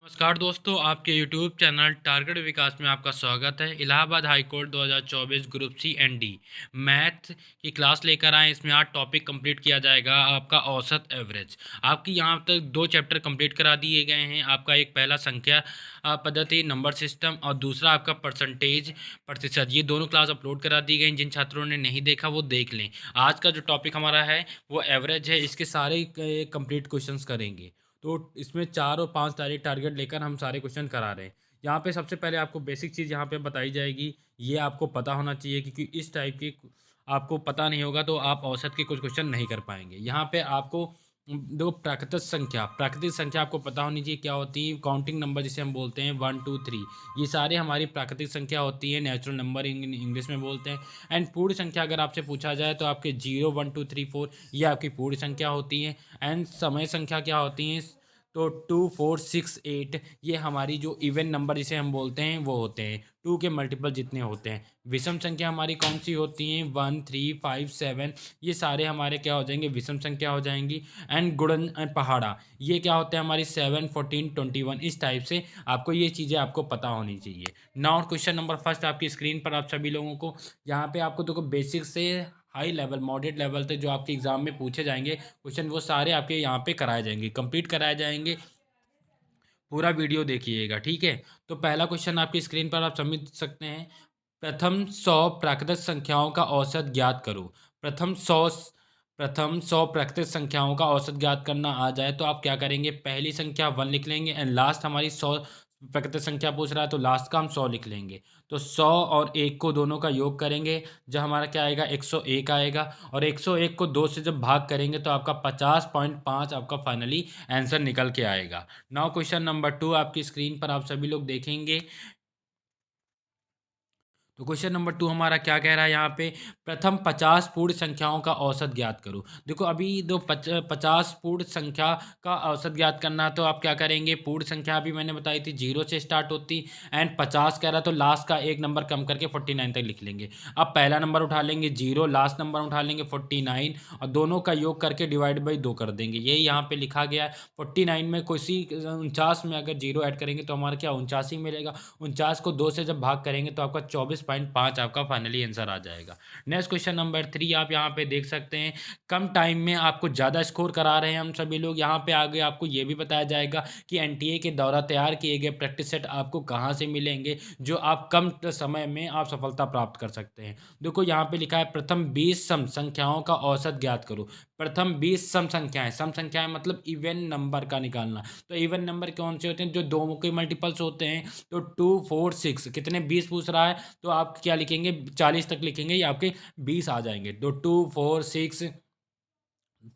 नमस्कार दोस्तों, आपके यूट्यूब चैनल टारगेट विकास में आपका स्वागत है। Allahabad high court 2024 group C and D math की क्लास लेकर आए। इसमें आज टॉपिक कंप्लीट किया जाएगा आपका औसत एवरेज। आपकी यहाँ तक 2 चैप्टर कंप्लीट करा दिए गए हैं। आपका एक पहला संख्या पद्धति नंबर सिस्टम और दूसरा आपका परसेंटेज प्रतिशत, ये दोनों क्लास अपलोड करा दी गई। जिन छात्रों ने नहीं देखा वो देख लें। आज का जो टॉपिक हमारा है वो एवरेज है। इसके सारे कंप्लीट क्वेश्चंस करेंगे। तो इसमें 4 और 5 तारीख टारगेट लेकर हम सारे क्वेश्चन करा रहे हैं। यहाँ पे सबसे पहले आपको बेसिक चीज़ यहाँ पे बताई जाएगी। ये आपको पता होना चाहिए, क्योंकि इस टाइप की आपको पता नहीं होगा तो आप औसत के कुछ क्वेश्चन नहीं कर पाएंगे। यहाँ पे आपको दो प्राकृतिक संख्या आपको पता होनी चाहिए क्या होती है। काउंटिंग नंबर जिसे हम बोलते हैं 1 2 3, ये सारे हमारी प्राकृतिक संख्या होती है। नेचुरल नंबर इंग्लिश में बोलते हैं। एंड पूर्ण संख्या अगर आपसे पूछा जाए तो आपके 0 1 2 3 4 ये आपकी पूर्ण संख्या होती है। एंड समय संख्या क्या होती है, तो 2 4 6 8 ये हमारी जो इवन नंबर जिसे हम बोलते हैं वो होते हैं। 2 के मल्टीपल जितने होते हैं। विषम संख्या हमारी कौन सी होती हैं, 1 3 5 7, ये सारे हमारे क्या हो जाएंगे, विषम संख्या हो जाएंगी। एंड गुणन पहाड़ा ये क्या होते हैं हमारी 7 14 21। इस टाइप से आपको ये चीज़ें आपको पता होनी चाहिए। नाउ क्वेश्चन नंबर फर्स्ट आपकी स्क्रीन पर आप सभी लोगों को यहाँ पे आपको देखो बेसिक से हाई लेवल मॉडरेट लेवल तक जो आपके एग्जाम में पूछे जाएंगे क्वेश्चन वो सारे आपके यहाँ पे कराए जाएंगे, कंप्लीट कराए जाएंगे। पूरा वीडियो देखिएगा, ठीक है। तो पहला क्वेश्चन आपकी स्क्रीन पर आप समझ सकते हैं। प्रथम 100 प्राकृतिक संख्याओं का औसत ज्ञात करो। प्रथम 100 प्राकृतिक संख्याओं का औसत ज्ञात करना आ जाए तो आप क्या करेंगे, पहली संख्या 1 लिख लेंगे एंड लास्ट हमारी 100 प्राकृतिक संख्या पूछ रहा है तो लास्ट का हम 100 लिख लेंगे। तो 100 और 1 को दोनों का योग करेंगे, जो हमारा क्या आएगा 101 आएगा। और 101 को 2 से जब भाग करेंगे तो आपका 50.5 आपका फाइनली आंसर निकल के आएगा। नाउ क्वेश्चन नंबर 2 आपकी स्क्रीन पर आप सभी लोग देखेंगे। तो क्वेश्चन नंबर 2 हमारा क्या कह रहा है यहाँ पे, प्रथम 50 पूर्ण संख्याओं का औसत ज्ञात करो। देखो अभी दो 50 पूर्ण संख्या का औसत ज्ञात करना, तो आप क्या करेंगे, पूर्ण संख्या अभी मैंने बताई थी 0 से स्टार्ट होती एंड 50 कह रहा तो लास्ट का एक नंबर कम करके 49 तक लिख लेंगे। अब पहला नंबर उठा लेंगे 0, लास्ट नंबर उठा लेंगे 49 और दोनों का योग करके डिवाइड बाई 2 कर देंगे। यही यहाँ पे लिखा गया है। 49 में किसी 49 में अगर 0 ऐड करेंगे तो हमारा क्या 49 ही मिलेगा। 49 को 2 से जब भाग करेंगे तो आपका 24.5 आपका फाइनली आंसर आ जाएगा। नेक्स्ट क्वेश्चन नंबर 3 आप यहाँ पे देख सकते हैं। कम टाइम में आपको ज़्यादा स्कोर करा रहे हैं हम सभी लोग। यहाँ पे आगे आपको ये भी बताया जाएगा कि एनटीए के द्वारा तैयार किए गए प्रैक्टिस सेट आपको कहाँ से मिलेंगे, जो आप कम समय में आप सफलता प्राप्त कर सकते हैं। देखो यहाँ पे लिखा है प्रथम 20 सम संख्याओं का औसत ज्ञात करो। प्रथम 20 सम संख्याएं मतलब इवन नंबर का निकालना। तो इवन नंबर कौन से होते हैं, जो दो के मल्टीपल्स होते हैं। तो 2 4 6 कितने 20 पूछ रहा है तो आप क्या लिखेंगे, 40 तक लिखेंगे, या आपके 20 आ जाएंगे। तो 2 4 6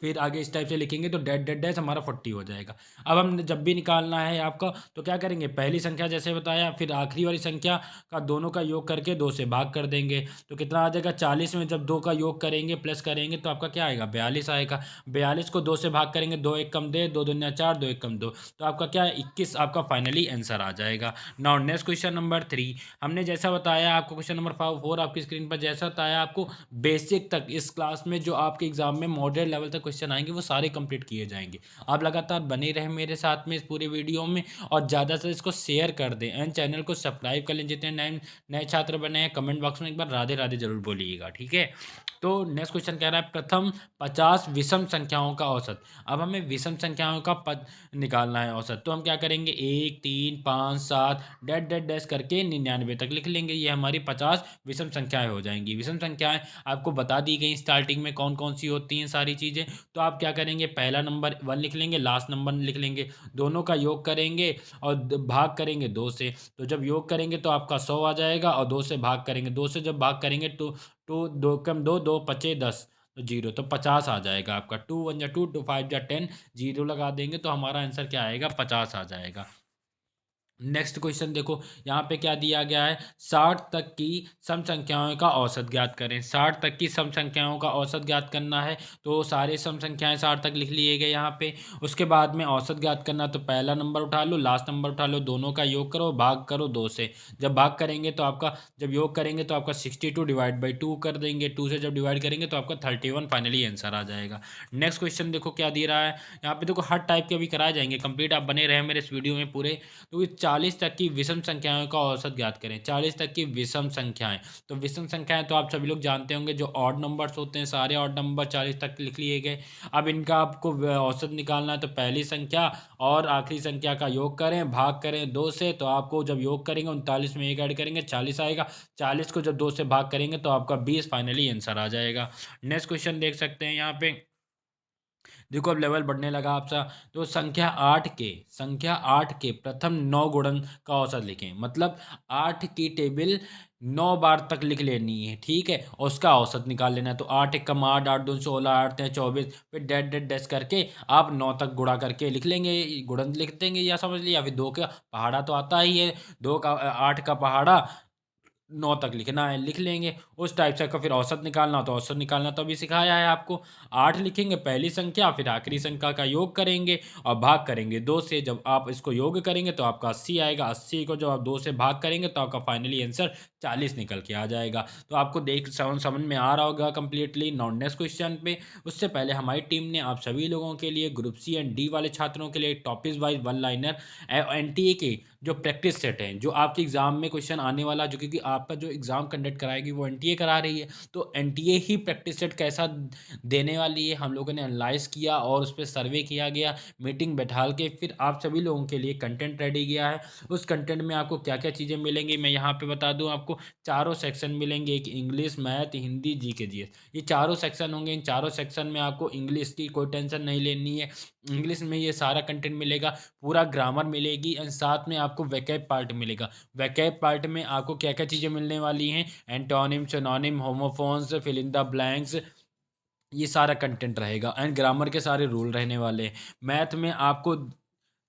फिर आगे इस टाइप से लिखेंगे तो डेड डेड डैश हमारा 40 हो जाएगा। अब हम जब भी निकालना है आपका तो क्या करेंगे, पहली संख्या जैसे बताया फिर आखिरी वाली संख्या का दोनों का योग करके 2 से भाग कर देंगे। तो कितना आ जाएगा, 40 में जब 2 का योग करेंगे प्लस करेंगे तो आपका क्या आएगा 42 आएगा। 42 को 2 से भाग करेंगे, 2 एक कम दे, 2 दूना 4, 2 एक कम 2, तो आपका क्या है 21 आपका फाइनली आंसर आ जाएगा। नाउ नेक्स्ट क्वेश्चन नंबर 3 हमने जैसा बताया आपको, क्वेश्चन नंबर 4 आपकी स्क्रीन पर जैसा बताया आपको, बेसिक तक इस क्लास में जो आपके एग्जाम में मॉडरेट लेवल तक क्वेश्चन आएंगे वो सारे कंप्लीट किए जाएंगे। आप लगातार बने रहे मेरे साथ में इस पूरे वीडियो में और ज़्यादा से इसको शेयर कर दें एंड चैनल को सब्सक्राइब कर लें। जितने नए नए छात्र बने हैं कमेंट बॉक्स में एक बार राधे राधे जरूर बोलिएगा, ठीक है। तो नेक्स्ट क्वेश्चन कह रहा है प्रथम 50 विषम संख्याओं का औसत। अब हमें विषम संख्याओं का पद निकालना है औसत। तो हम क्या करेंगे, 1 3 5 7 डेड डेड डैश करके 99 तक लिख लेंगे। ये हमारी 50 विषम संख्याएं हो जाएंगी। विषम संख्याएं आपको बता दी गई स्टार्टिंग में कौन कौन सी होती हैं सारी चीज़ें। तो आप क्या करेंगे, पहला नंबर 1 लिख लेंगे, लास्ट नंबर लिख लेंगे, दोनों का योग करेंगे और भाग करेंगे 2 से। तो जब योग करेंगे तो आपका 100 आ जाएगा और 2 से भाग करेंगे, 2 से जब भाग करेंगे तो 2 कम 2 2 पचे 10 तो 0, तो 50 आ जाएगा आपका। 2 1 जा 2 2 5 जा 10, 0 लगा देंगे तो हमारा आंसर क्या आएगा 50 आ जाएगा। नेक्स्ट क्वेश्चन देखो, यहाँ पे क्या दिया गया है, 60 तक की सम संख्याओं का औसत ज्ञात करें। 60 तक की सम संख्याओं का औसत ज्ञात करना है, तो सारे सम संख्याएं 60 तक लिख लिए गए यहाँ पे। उसके बाद में औसत ज्ञात करना, तो पहला नंबर उठा लो, लास्ट नंबर उठा लो, दोनों का योग करो, भाग करो 2 से। जब भाग करेंगे तो आपका, जब योग करेंगे तो आपका 62 डिवाइड बाई 2 कर देंगे, 2 से जब डिवाइड करेंगे तो आपका 31 फाइनली आंसर आ जाएगा। नेक्स्ट क्वेश्चन देखो क्या दे रहा है, यहाँ पे देखो हर टाइप के अभी कराए जाएंगे कंप्लीट, आप बने रहे मेरे इस वीडियो में पूरे। तो 40 तक की विषम संख्याओं का औसत ज्ञात करें। 40 तक की विषम संख्याएं, तो विषम संख्याएं तो आप सभी लोग जानते होंगे, जो ऑड नंबर्स होते हैं सारे ऑड नंबर 40 तक लिख लिए गए। अब इनका आपको औसत निकालना है, तो पहली संख्या और आखिरी संख्या का योग करें, भाग करें 2 से, तो आपको जब योग करेंगे 39 में 1 ऐड करेंगे 40 आएगा। 40 को जब 2 से भाग करेंगे तो आपका 20 फाइनली आंसर आ जाएगा। नेक्स्ट क्वेश्चन देख सकते हैं यहाँ पे, देखो अब लेवल बढ़ने लगा आपका। तो संख्या 8 के प्रथम 9 गुणन का औसत लिखें। मतलब 8 की टेबल 9 बार तक लिख लेनी है, ठीक है, और उसका औसत निकाल लेना है। तो 8 एक कम 8, 8 दूनी 16, 8 तीन 24, फिर डैट डैट डैश करके आप 9 तक गुणा करके लिख लेंगे, गुणन लिख देंगे, या समझ लिया। फिर 2 का पहाड़ा तो आता ही है, 2 का 8 का पहाड़ा 9 तक लिखना है, लिख लेंगे। उस टाइप से का फिर औसत निकालना हो तो औसत निकालना तो अभी सिखाया है आपको। 8 लिखेंगे पहली संख्या, फिर आखिरी संख्या का योग करेंगे और भाग करेंगे 2 से। जब आप इसको योग करेंगे तो आपका 80 आएगा। 80 को जब आप 2 से भाग करेंगे तो आपका फाइनली आंसर 40 निकल के आ जाएगा। तो आपको देख समझ में आ रहा होगा कंप्लीटली। नॉन नेक्स्ट क्वेश्चन पे, उससे पहले हमारी टीम ने आप सभी लोगों के लिए ग्रुप सी एंड डी वाले छात्रों के लिए topic wise one liner NTA के जो प्रैक्टिस सेट हैं, जो आपके एग्जाम में क्वेश्चन आने वाला, जो क्योंकि आपका जो एग्जाम कंडक्ट कराएगी वो एनटीए करा रही है, तो एनटीए ही प्रैक्टिस सेट कैसा देने वाली है हम लोगों ने एनालाइज किया और उस पर सर्वे किया गया, मीटिंग बैठाल के फिर आप सभी लोगों के लिए कंटेंट रेडी किया है। उस कंटेंट में आपको क्या क्या चीज़ें मिलेंगी मैं यहाँ पे बता दूँ आपको। चारों सेक्शन मिलेंगे, एक English, math, Hindi, GK GS, ये चारों सेक्शन होंगे। इन चारों सेक्शन में आपको इंग्लिश की कोई टेंशन नहीं लेनी है। इंग्लिश में ये सारा कंटेंट मिलेगा, पूरा ग्रामर मिलेगी, एंड साथ में आपको वैकेब पार्ट मिलेगा। वैकेब पार्ट में आपको क्या क्या चीज़ें मिलने वाली हैं, antonym, synonym, homophones, fill in the blanks, ये सारा कंटेंट रहेगा। एंड ग्रामर के सारे रूल रहने वाले हैं। मैथ में आपको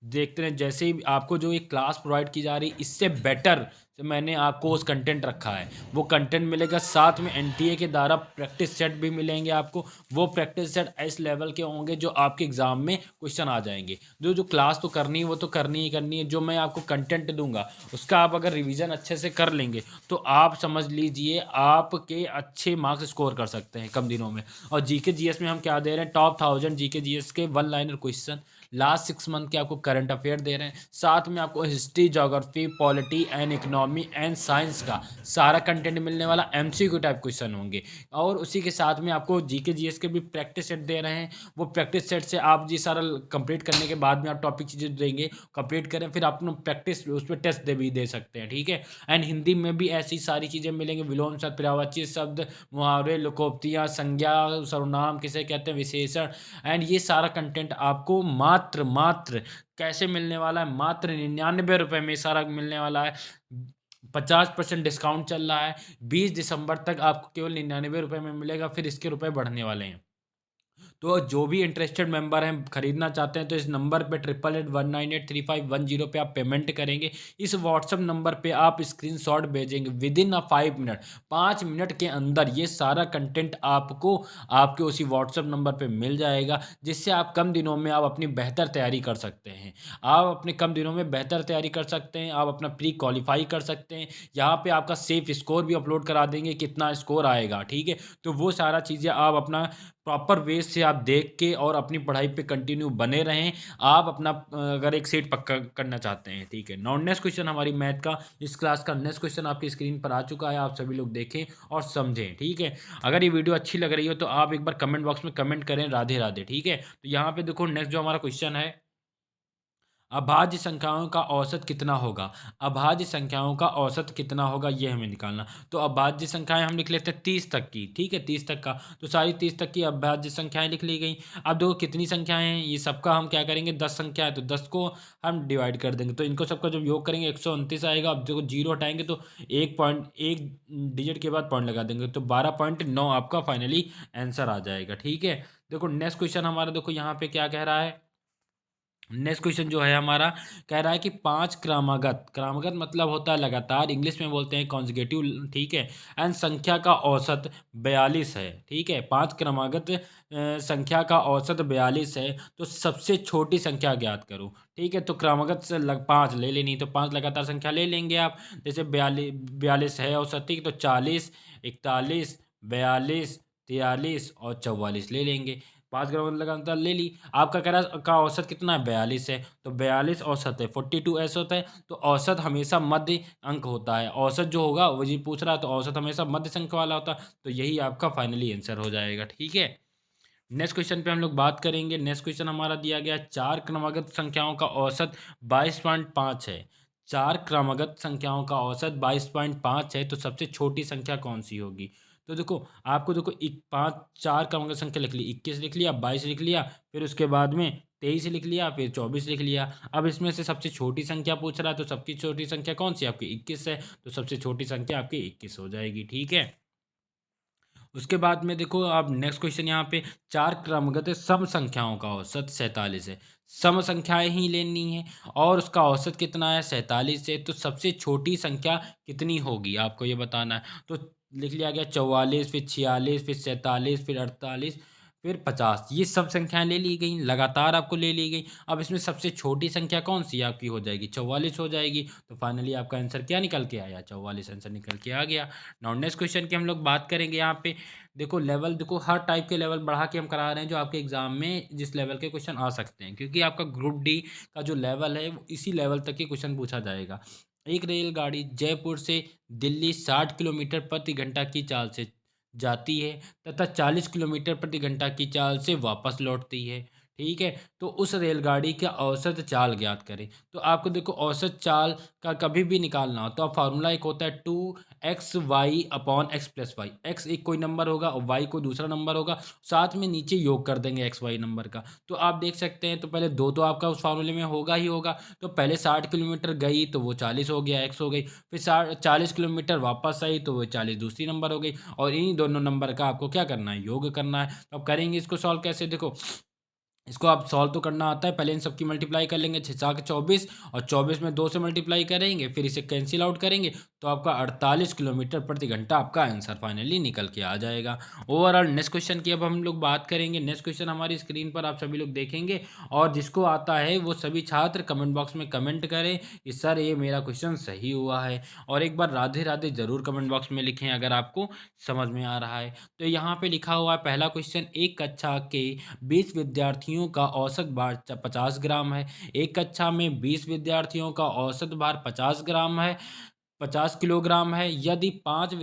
देखते हैं, जैसे ही आपको जो ये क्लास प्रोवाइड की जा रही है इससे बेटर से मैंने आपको उस कंटेंट रखा है, वो कंटेंट मिलेगा। साथ में एनटीए के द्वारा प्रैक्टिस सेट भी मिलेंगे आपको। वो प्रैक्टिस सेट इस लेवल के होंगे जो आपके एग्जाम में क्वेश्चन आ जाएंगे। जो जो क्लास तो करनी है वो तो करनी ही करनी है, जो मैं आपको कंटेंट दूंगा उसका आप अगर रिवीजन अच्छे से कर लेंगे तो आप समझ लीजिए आपके अच्छे मार्क्स स्कोर कर सकते हैं कम दिनों में। और जीके जीएस में हम क्या दे रहे हैं, टॉप 1000 जीके जीएस के one liner question last 6 month के आपको करंट अफेयर दे रहे हैं। साथ में आपको history, geography, polity and economy and science का सारा कंटेंट मिलने वाला, एमसीक्यू टाइप क्वेश्चन होंगे। और उसी के साथ में आपको जीके जीएस के भी प्रैक्टिस सेट दे रहे हैं। वो प्रैक्टिस सेट से आप जी सारा कंप्लीट करने के बाद में आप टॉपिक चीज़ें देंगे, कंप्लीट करें, फिर आप प्रैक्टिस उस पर टेस्ट भी दे सकते हैं, ठीक है। एंड हिंदी में भी ऐसी सारी चीज़ें मिलेंगी, विलोम शब्द, पर्यायवाची शब्द, मुहावरे, लोकोक्तियाँ, संज्ञा, सर्वनाम किसे कहते हैं, विशेषण, एंड ये सारा कंटेंट आपको मात्र मात्र कैसे मिलने वाला है, मात्र 99 रुपये में सारा मिलने वाला है। 50% डिस्काउंट चल रहा है, 20 दिसंबर तक आपको केवल 99 रुपये में मिलेगा, फिर इसके रुपए बढ़ने वाले हैं। तो जो भी इंटरेस्टेड मेंबर हैं, खरीदना चाहते हैं, तो इस नंबर पे 8881983510 पे आप पेमेंट करेंगे। इस व्हाट्सअप नंबर पे आप स्क्रीनशॉट भेजेंगे, विद इन 5 मिनट, 5 मिनट के अंदर ये सारा कंटेंट आपको आपके उसी व्हाट्सअप नंबर पे मिल जाएगा, जिससे आप कम दिनों में आप अपनी बेहतर तैयारी कर सकते हैं। आप अपने कम दिनों में बेहतर तैयारी कर सकते हैं, आप अपना प्री क्वालिफाई कर सकते हैं। यहाँ पे आपका सेफ स्कोर भी अपलोड करा देंगे, कितना स्कोर आएगा, ठीक है। तो वो सारा चीज़ें आप अपना प्रॉपर वे से आप देख के और अपनी पढ़ाई पे कंटिन्यू बने रहें। आप अपना अगर एक सीट पक्का करना चाहते हैं, ठीक है। नाउ नेक्स्ट क्वेश्चन हमारी मैथ का, इस क्लास का नेक्स्ट क्वेश्चन आपकी स्क्रीन पर आ चुका है, आप सभी लोग देखें और समझें, ठीक है। अगर ये वीडियो अच्छी लग रही हो तो आप एक बार कमेंट बॉक्स में कमेंट करें राधे राधे, ठीक है। तो यहाँ पे देखो नेक्स्ट जो हमारा क्वेश्चन है, अभाज्य संख्याओं का औसत कितना होगा। अभाज्य संख्याओं का औसत कितना होगा ये हमें निकालना। तो अभाज्य संख्याएं हम लिख लेते हैं 30 तक की, ठीक है, 30 तक का। तो सारी 30 तक की अभाज्य संख्याएं लिख ली गई। अब देखो कितनी संख्याएं हैं, ये सबका हम क्या करेंगे, 10 संख्या है तो 10 को हम डिवाइड कर देंगे, तो इनको सबका जब योग करेंगे 129 आएगा। अब देखो जीरो हटाएंगे तो एक पॉइंट, एक डिजिट के बाद पॉइंट लगा देंगे, तो 12.9 आपका फाइनली आंसर आ जाएगा, ठीक है। देखो नेक्स्ट क्वेश्चन हमारा, देखो यहाँ पे क्या कह रहा है, नेक्स्ट क्वेश्चन जो है हमारा, कह रहा है कि पांच क्रमागत, क्रमागत मतलब होता है लगातार, इंग्लिश में बोलते हैं कॉन्जिक्यूटिव, ठीक है। एंड संख्या का औसत 42 है, ठीक है। पांच क्रमागत संख्या का औसत 42 है, तो सबसे छोटी संख्या ज्ञात करो, ठीक है। तो क्रमागत से पाँच ले लेनी, तो पांच लगातार संख्या ले लेंगे आप। जैसे 42 है औसत, ठीक, तो 40, 41, 42, 43 और 44 ले लेंगे। पाँच ग्राम लगातार ले ली। आपका कह रहा है का औसत कितना है, 42 है, तो 42 औसत है, 42 ऐसत है। तो औसत हमेशा मध्य अंक होता है, औसत जो होगा वो जी पूछ रहा है, तो औसत हमेशा मध्य संख्या वाला होता है, तो यही आपका फाइनली आंसर हो जाएगा, ठीक है। नेक्स्ट क्वेश्चन पे हम लोग बात करेंगे। नेक्स्ट क्वेश्चन हमारा दिया गया, चार क्रमागत संख्याओं का औसत 22.5 है। चार क्रमागत संख्याओं का औसत 22.5 है, तो सबसे छोटी संख्या कौन सी होगी। तो देखो आपको, देखो पाँच, चार क्रमागत संख्या लिख ली, 21 लिख लिया, 22 लिख लिया, फिर उसके बाद में 23 लिख लिया, फिर 24 लिख लिया। अब इसमें से सबसे छोटी संख्या पूछ रहा है, तो सबकी छोटी संख्या कौन सी आपकी 21 है, तो सबसे छोटी संख्या आपकी 21 हो जाएगी, ठीक है। उसके बाद में देखो आप नेक्स्ट क्वेश्चन यहाँ पे, चार क्रमगत सम संख्याओं का औसत 47 है। सम संख्याएं ही लेनी है और उसका औसत कितना है, 47 है, तो सबसे छोटी संख्या कितनी होगी आपको ये बताना है। तो लिख लिया गया 44, फिर 46, फिर 47, फिर 48, फिर 50, ये सब संख्याएं ले ली गई, लगातार आपको ले ली गई। अब इसमें सबसे छोटी संख्या कौन सी आपकी हो जाएगी, 44 हो जाएगी। तो फाइनली आपका आंसर क्या निकल के आया, 44 आंसर निकल के आ गया। नाउ नेक्स्ट क्वेश्चन की हम लोग बात करेंगे यहाँ पे। देखो लेवल, देखो हर टाइप के लेवल बढ़ा के हम करा रहे हैं, जो आपके एग्जाम में जिस लेवल के क्वेश्चन आ सकते हैं, क्योंकि आपका ग्रुप डी का जो लेवल है वो इसी लेवल तक के क्वेश्चन पूछा जाएगा। एक रेलगाड़ी जयपुर से दिल्ली 60 किलोमीटर प्रति घंटा की चाल से जाती है तथा 40 किलोमीटर प्रति घंटा की चाल से वापस लौटती है, ठीक है। तो उस रेलगाड़ी का औसत चाल ज्ञात करें। तो आपको देखो औसत चाल का कभी भी निकालना हो तो आप फार्मूला एक होता है 2xy/x+y। एक्स एक कोई नंबर होगा और वाई कोई दूसरा नंबर होगा, साथ में नीचे योग कर देंगे एक्स वाई नंबर का। तो आप देख सकते हैं, तो पहले दो तो आपका उस फार्मूले में होगा ही होगा। तो पहले 60 किलोमीटर गई तो वो 40 हो गया, एक्स हो गई। फिर 40 किलोमीटर वापस आई तो वो 40 दूसरी नंबर हो गई, और इन्हीं दोनों नंबर का आपको क्या करना है, योग करना है। तो अब करेंगे इसको सॉल्व कैसे, देखो इसको आप सॉल्व तो करना आता है, पहले इन सबकी मल्टीप्लाई कर लेंगे, 6×4 = 24, और 24 में 2 से मल्टीप्लाई करेंगे, फिर इसे कैंसिल आउट करेंगे, तो आपका 48 किलोमीटर प्रति घंटा आपका आंसर फाइनली निकल के आ जाएगा। ओवरऑल नेक्स्ट क्वेश्चन की अब हम लोग बात करेंगे। नेक्स्ट क्वेश्चन हमारी स्क्रीन पर आप सभी लोग देखेंगे, और जिसको आता है वो सभी छात्र कमेंट बॉक्स में कमेंट करें कि सर ये मेरा क्वेश्चन सही हुआ है, और एक बार राधे राधे जरूर कमेंट बॉक्स में लिखें अगर आपको समझ में आ रहा है। तो यहाँ पे लिखा हुआ है पहला क्वेश्चन, एक कक्षा के 20 विद्यार्थियों का औसत भार 50 ग्राम है। एक कक्षा में 20 विद्यार्थियों का औसत भार 50 ग्राम है, 50 किलोग्राम है। यदि 5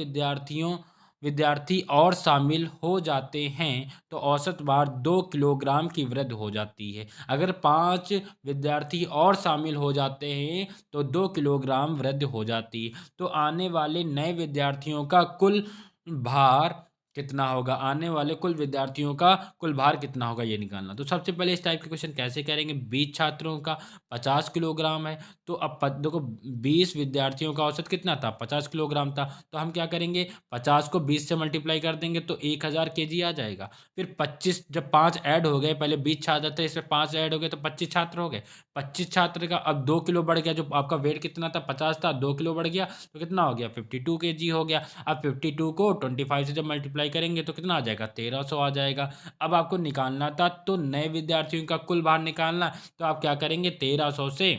विद्यार्थी और शामिल हो जाते हैं तो औसत भार 2 किलोग्राम की वृद्धि हो जाती है। अगर 5 विद्यार्थी और शामिल हो जाते हैं तो 2 किलोग्राम वृद्धि हो जाती है। तो आने वाले नए विद्यार्थियों का कुल भार कितना होगा, आने वाले कुल विद्यार्थियों का कुल भार कितना होगा ये निकालना। तो सबसे पहले इस टाइप के क्वेश्चन कैसे करेंगे, 20 छात्रों का 50 किलोग्राम है, तो अब देखो 20 विद्यार्थियों का औसत कितना था, 50 किलोग्राम था। तो हम क्या करेंगे, 50 को 20 से मल्टीप्लाई कर देंगे तो 1000 केजी आ जाएगा। फिर 25, जब 5 ऐड हो गए, पहले 20 छात्र थे, इसमें 5 ऐड हो गए तो 25 छात्र हो गए। 25 छात्र का अब 2 किलो बढ़ गया, जो आपका वेट कितना था 50 था, 2 किलो बढ़ गया, तो कितना हो गया 52 केजी हो गया। अब 52 को 25 से जब मल्टीप्लाई करेंगे तो कितना आ जाएगा, 1300 आ जाएगा। अब आपको निकालना था तो नए विद्यार्थियों का कुल भार निकालना, तो आप क्या करेंगे, 1300 से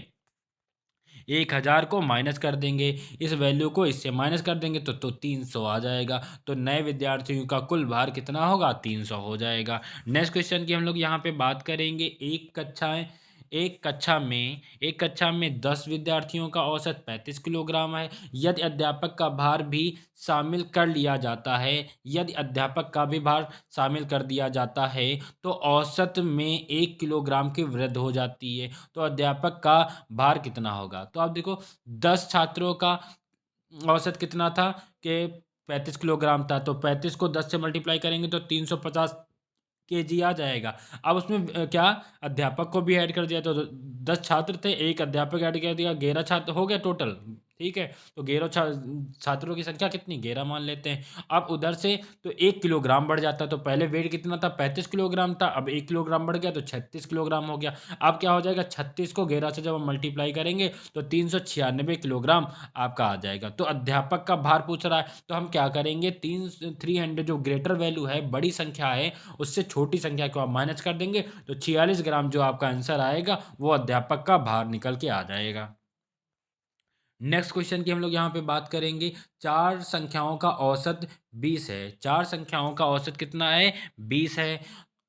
1000 को माइनस कर देंगे, इस वैल्यू को इससे माइनस कर देंगे तो 300 आ जाएगा। तो नए विद्यार्थियों का कुल भार कितना होगा, 300 हो जाएगा। नेक्स्ट क्वेश्चन की हम लोग यहाँ पे बात करेंगे। एक कक्षा में 10 विद्यार्थियों का औसत 35 किलोग्राम है। यदि अध्यापक का भार भी शामिल कर लिया जाता है, यदि अध्यापक का भी भार शामिल कर दिया जाता है तो औसत में 1 किलोग्राम की वृद्धि हो जाती है। तो अध्यापक का भार कितना होगा, तो आप देखो 10 छात्रों का औसत कितना था कि 35 किलोग्राम था, तो 35 को 10 से मल्टीप्लाई करेंगे तो 350 केजी आ जाएगा। अब उसमें क्या अध्यापक को भी ऐड कर दिया, तो 10 छात्र थे, एक अध्यापक ऐड कर दिया, 11 छात्र हो गया टोटल, ठीक है? तो 11 छात्रों की संख्या कितनी 11 मान लेते हैं। अब उधर से तो 1 किलोग्राम बढ़ जाता है, तो पहले वेट कितना था 35 किलोग्राम था, अब 1 किलोग्राम बढ़ गया तो 36 किलोग्राम हो गया। अब क्या हो जाएगा 36 को 11 से जब हम मल्टीप्लाई करेंगे तो 396 किलोग्राम आपका आ जाएगा। तो अध्यापक का भार पूछ रहा है, तो हम क्या करेंगे 300 जो ग्रेटर वैल्यू है, बड़ी संख्या है, उससे छोटी संख्या को आप माइनस कर देंगे तो 46 ग्राम जो आपका आंसर आएगा वो अध्यापक का भार निकल के आ जाएगा। नेक्स्ट क्वेश्चन की हम लोग यहाँ पे बात करेंगे। 4 संख्याओं का औसत 20 है। 4 संख्याओं का औसत कितना है? 20 है।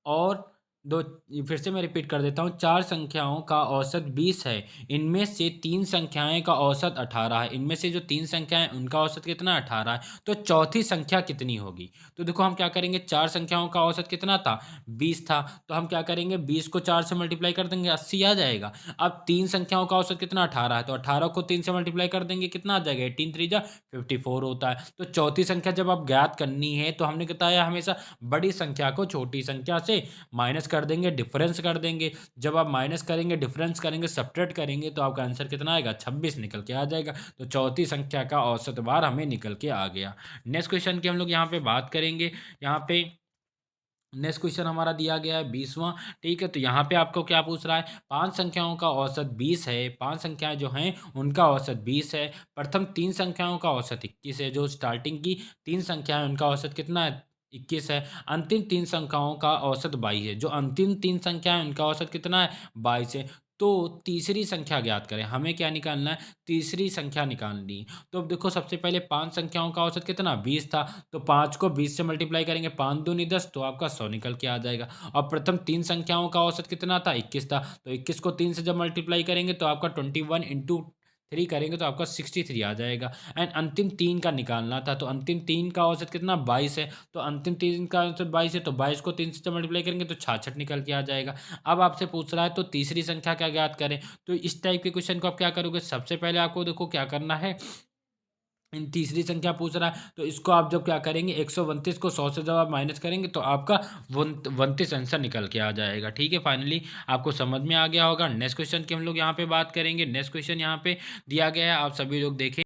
और दो फिर से मैं रिपीट कर देता हूँ। 4 संख्याओं का औसत 20 है। इनमें से 3 संख्याएँ का औसत 18 है। इनमें से जो 3 संख्याएँ उनका औसत कितना 18 है। तो चौथी संख्या कितनी होगी? तो देखो हम क्या करेंगे 4 संख्याओं का औसत कितना था? 20 था। तो हम क्या करेंगे 20 को 4 से मल्टीप्लाई कर देंगे 80 आ जाएगा। अब 3 संख्याओं का औसत कितना 18 है, तो 18 को 3 से मल्टीप्लाई कर देंगे कितना आ जाएगा 18 3 जा 54 होता है। तो चौथी संख्या जब आप ज्ञात करनी है तो हमने बताया हमेशा बड़ी संख्या को छोटी संख्या से माइनस कर देंगे, डिफरेंस कर देंगे। जब आप माइनस करेंगे, डिफरेंस करेंगे, सब्ट्रैक्ट करेंगे तो आपका आंसर कितना आएगा 26 निकल के आ जाएगा। तो चौथी संख्या का औसत भार हमें निकल के आ गया। नेक्स्ट क्वेश्चन की हम लोग यहाँ पे बात करेंगे। यहाँ पे नेक्स्ट क्वेश्चन हमारा दिया गया है 20वां। ठीक है, तो यहाँ पे आपको क्या पूछ रहा है 5 संख्याओं का औसत 20 है। 5 संख्याएं जो हैं उनका औसत 20 है। प्रथम 3 संख्याओं का औसत 21 है। जो स्टार्टिंग की 3 संख्याएं उनका औसत कितना है 21 है। अंतिम 3 संख्याओं का औसत 22 है। जो अंतिम 3 संख्याएं उनका औसत कितना है 22 है। तो तीसरी संख्या ज्ञात करें। हमें क्या निकालना है तीसरी संख्या निकालनी है। तो अब देखो सबसे पहले 5 संख्याओं का औसत कितना 20 था। तो 5 को 20 से मल्टीप्लाई करेंगे 5 दूनी 10 तो आपका 100 निकल के आ जाएगा। और प्रथम 3 संख्याओं का औसत कितना था 21 था। तो 21 को 3 से जब मल्टीप्लाई करेंगे तो आपका 21 इंटू 3 करेंगे तो आपका 63 आ जाएगा। एंड अंतिम 3 का निकालना था। तो अंतिम 3 का औसत कितना 22 है। तो अंतिम 3 का औसत 22 है तो 22 को 3 से जब मल्टीप्लाई करेंगे तो 66 निकल के आ जाएगा। अब आपसे पूछ रहा है तो तीसरी संख्या क्या ज्ञात करें। तो इस टाइप के क्वेश्चन को आप क्या करोगे सबसे पहले आपको देखो क्या करना है। इन तीसरी संख्या पूछ रहा है तो इसको आप जब क्या करेंगे 129 को 100 से जब आप माइनस करेंगे तो आपका 29 आंसर निकल के आ जाएगा। ठीक है, फाइनली आपको समझ में आ गया होगा। नेक्स्ट क्वेश्चन की हम लोग यहाँ पे बात करेंगे। नेक्स्ट क्वेश्चन यहाँ पे दिया गया है, आप सभी लोग देखें।